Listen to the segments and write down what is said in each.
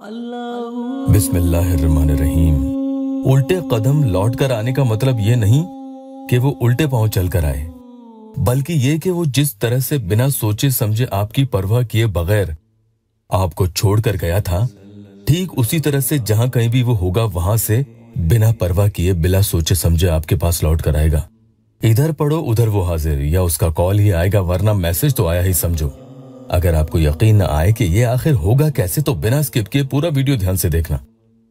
बिस्मिल्लाहिर्रहमानिर्रहीम। उल्टे कदम लौट कर आने का मतलब ये नहीं कि वो उल्टे पांव चल कर आए, बल्कि ये कि वो जिस तरह से बिना सोचे समझे आपकी परवाह किए बगैर आपको छोड़कर गया था, ठीक उसी तरह से जहां कहीं भी वो होगा वहां से बिना परवाह किए बिना सोचे समझे आपके पास लौट कर आएगा। इधर पढ़ो उधर वो हाजिर, या उसका कॉल ही आएगा वरना मैसेज तो आया ही समझो। अगर आपको यकीन न आए कि ये आखिर होगा कैसे, तो बिना स्किप किए पूरा वीडियो ध्यान से देखना।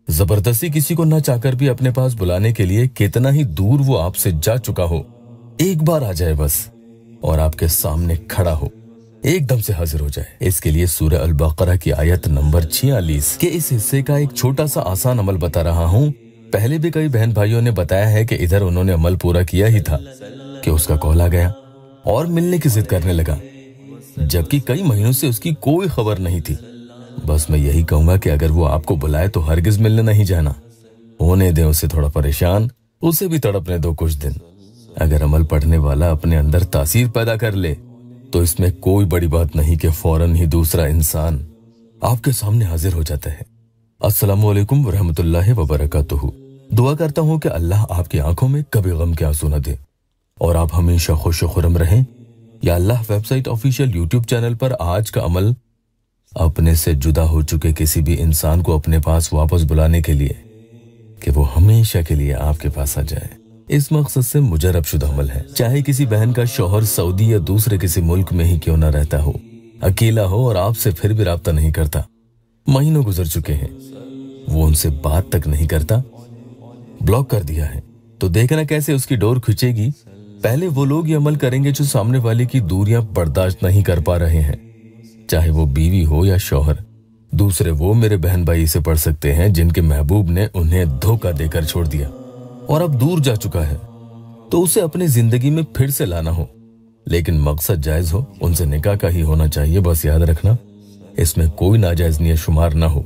जबरदस्ती किसी को न चाहकर भी अपने पास बुलाने के लिए कितना ही दूर वो आपसे जा चुका हो, एक बार आ जाए बस और आपके सामने खड़ा हो, एकदम से हाजिर हो जाए। इसके लिए सूरह अल बकरा की आयत नंबर 46 के इस हिस्से का एक छोटा सा आसान अमल बता रहा हूँ। पहले भी कई बहन भाइयों ने बताया है कि इधर उन्होंने अमल पूरा किया ही था कि उसका कॉल आ गया और मिलने की जिद करने लगा, जबकि कई महीनों से उसकी कोई खबर नहीं थी। बस मैं यही कहूंगा कि अगर वो आपको बुलाए तो हरगिज मिलने नहीं जाना, होने दें उसे थोड़ा परेशान, उसे भी तड़पने दो कुछ दिन। अगर अमल पढ़ने वाला अपने अंदर तासीर पैदा कर ले तो इसमें कोई बड़ी बात नहीं कि फौरन ही दूसरा इंसान आपके सामने हाजिर हो जाता है। अस्सलामु अलैकुम वरहमतुल्लाहि वबरकातुहू। दुआ करता हूँ कि अल्लाह आपकी आंखों में कभी गम के आंसू न दे और आप हमेशा खुश खुरम रहें। या अल्लाह वेबसाइट ऑफिशियल यूट्यूब चैनल पर आज का अमल अपने से जुदा हो चुके किसी भी इंसान को अपने पास वापस बुलाने के लिए कि वो हमेशा के लिए आपके पास आ जाए, इस मकसद से मुजर्रब शुदा अमल है। चाहे किसी बहन का शौहर सऊदी या दूसरे किसी मुल्क में ही क्यों न रहता हो, अकेला हो और आपसे फिर भी राब्ता नहीं करता, महीनों गुजर चुके हैं, वो उनसे बात तक नहीं करता, ब्लॉक कर दिया है, तो देखना कैसे उसकी डोर खिंचेगी। पहले वो लोग ये अमल करेंगे जो सामने वाले की दूरियां बर्दाश्त नहीं कर पा रहे हैं, चाहे वो बीवी हो या शौहर। दूसरे वो मेरे बहन भाई से पढ़ सकते हैं जिनके महबूब ने उन्हें धोखा देकर छोड़ दिया और अब दूर जा चुका है, तो उसे अपनी जिंदगी में फिर से लाना हो, लेकिन मकसद जायज हो, उनसे निकाह का ही होना चाहिए। बस याद रखना इसमें कोई नाजायज नियत शुमार ना हो।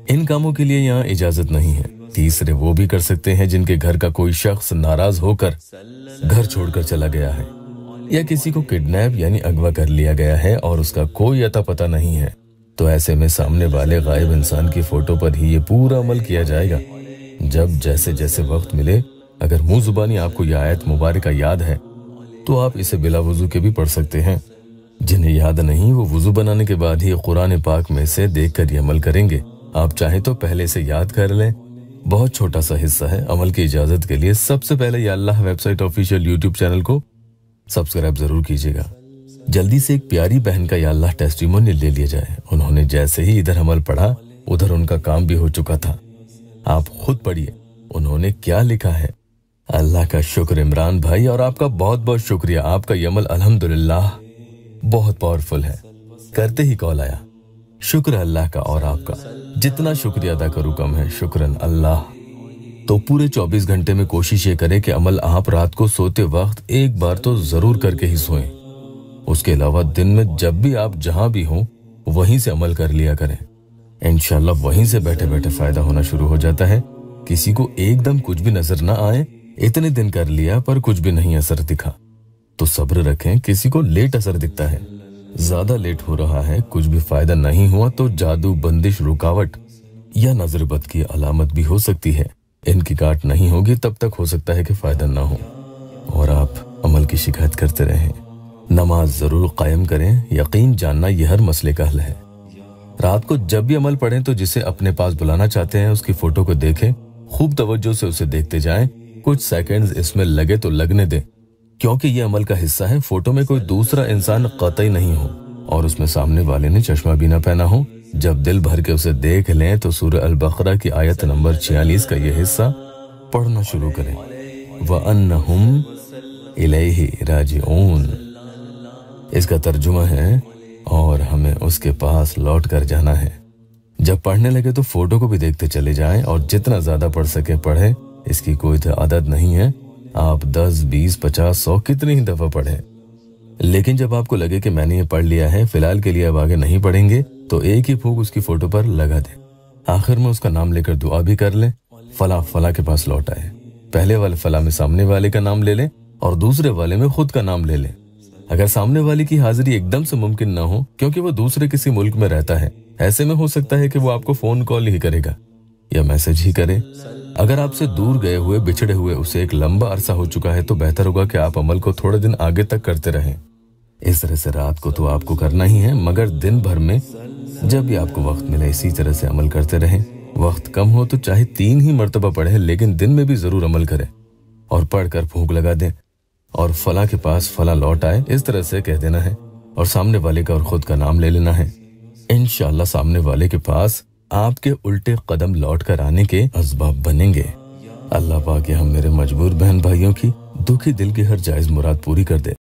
इन कामों के लिए यहाँ इजाजत नहीं है। तीसरे वो भी कर सकते हैं जिनके घर का कोई शख्स नाराज होकर घर छोड़कर चला गया है, या किसी को किडनैप यानी अगवा कर लिया गया है और उसका कोई अता पता नहीं है, तो ऐसे में सामने वाले गायब इंसान की फोटो पर ही ये पूरा अमल किया जाएगा। जब जैसे जैसे वक्त मिले, अगर मुंह जुबानी आपको यह आयत मुबारका याद है तो आप इसे बिला वजू के भी पढ़ सकते हैं। जिन्हें याद नहीं वो वजू बनाने के बाद ही कुरान पाक में से देखकर ये अमल करेंगे। आप चाहे तो पहले से याद कर लें, बहुत छोटा सा हिस्सा है। अमल की इजाजत के लिए सबसे पहले या अल्लाह वेबसाइट ऑफिशियल यूट्यूब चैनल को सब्सक्राइब जरूर कीजिएगा। जल्दी से एक प्यारी बहन का या अल्लाह टेस्टिमोनियल ले लिया जाए। उन्होंने जैसे ही इधर अमल पढ़ा उधर उनका काम भी हो चुका था। आप खुद पढ़िए उन्होंने क्या लिखा है। अल्लाह का शुक्र इमरान भाई, और आपका बहुत बहुत शुक्रिया। आपका ये अमल अल्हम्दुलिल्लाह बहुत पावरफुल है। करते ही कॉल आया। शुक्र अल्लाह का और आपका, जितना शुक्रिया अदा करूं कम है। शुक्रन अल्लाह। तो पूरे 24 घंटे में कोशिश ये करें कि अमल आप रात को सोते वक्त एक बार तो जरूर करके ही सोएं। उसके अलावा दिन में जब भी आप जहां भी हों वहीं से अमल कर लिया करें। इंशाल्लाह वहीं से बैठे बैठे फायदा होना शुरू हो जाता है। किसी को एकदम कुछ भी नजर ना आए, इतने दिन कर लिया पर कुछ भी नहीं असर दिखा तो सब्र रखें। किसी को लेट असर दिखता है, ज्यादा लेट हो रहा है, कुछ भी फायदा नहीं हुआ तो जादू, बंदिश, रुकावट या नजर बद की अलामत भी हो सकती है। इनकी काट नहीं होगी तब तक हो सकता है कि फायदा ना हो और आप अमल की शिकायत करते रहें। नमाज जरूर कायम करें। यकीन जानना यह हर मसले का हल है। रात को जब भी अमल पढ़ें तो जिसे अपने पास बुलाना चाहते हैं उसकी फोटो को देखें, खूब तवज्जो से उसे देखते जाएं। कुछ सेकंड्स इसमें लगे तो लगने दें, क्योंकि ये अमल का हिस्सा है। फोटो में कोई दूसरा इंसान कतई नहीं हो और उसमें सामने वाले ने चश्मा भी न पहना हो। जब दिल भर के उसे देख लें तो सूरह अल बकरा की आयत नंबर 46 का यह हिस्सा पढ़ना शुरू करें। व अन्नहुम इलैहि राजिऊन। इसका तर्जुमा है और हमें उसके पास लौट कर जाना है। जब पढ़ने लगे तो फोटो को भी देखते चले जाएं और जितना ज्यादा पढ़ सके पढ़ें। इसकी कोई आदत नहीं है, आप 10, 20, 50, 100 कितनी ही दफा पढ़ें। लेकिन जब आपको लगे कि मैंने ये पढ़ लिया है, फिलहाल के लिए अब आगे नहीं पढ़ेंगे, तो एक ही फूंक उसकी फोटो पर लगा दें। आखिर में उसका नाम लेकर दुआ भी कर लें। फला फला के पास लौट आए। पहले वाले फला में सामने वाले का नाम ले लें और दूसरे वाले में खुद का नाम ले लें। अगर सामने वाले की हाजिरी एकदम से मुमकिन ना हो क्योंकि वो दूसरे किसी मुल्क में रहता है, ऐसे में हो सकता है कि वो आपको फोन कॉल ही करेगा या मैसेज ही करे। अगर आपसे दूर गए हुए बिछड़े हुए उसे एक लंबा अरसा हो चुका है तो बेहतर होगा कि आप अमल को थोड़े दिन आगे तक करते रहें। इस तरह से रात को तो आपको करना ही है, मगर दिन भर में जब भी आपको वक्त मिले इसी तरह से अमल करते रहें। वक्त कम हो तो चाहे 3 ही मर्तबा पढ़ें, लेकिन दिन में भी जरूर अमल करें और पढ़कर फूंक लगा दें और फला के पास फला लौट आए, इस तरह से कह देना है और सामने वाले का और खुद का नाम ले लेना है। इंशाअल्लाह सामने वाले के पास आपके उल्टे कदम लौट कर आने के असबाब बनेंगे। अल्लाह पाक हम मेरे मजबूर बहन भाइयों की दुखी दिल की हर जायज मुराद पूरी कर दे।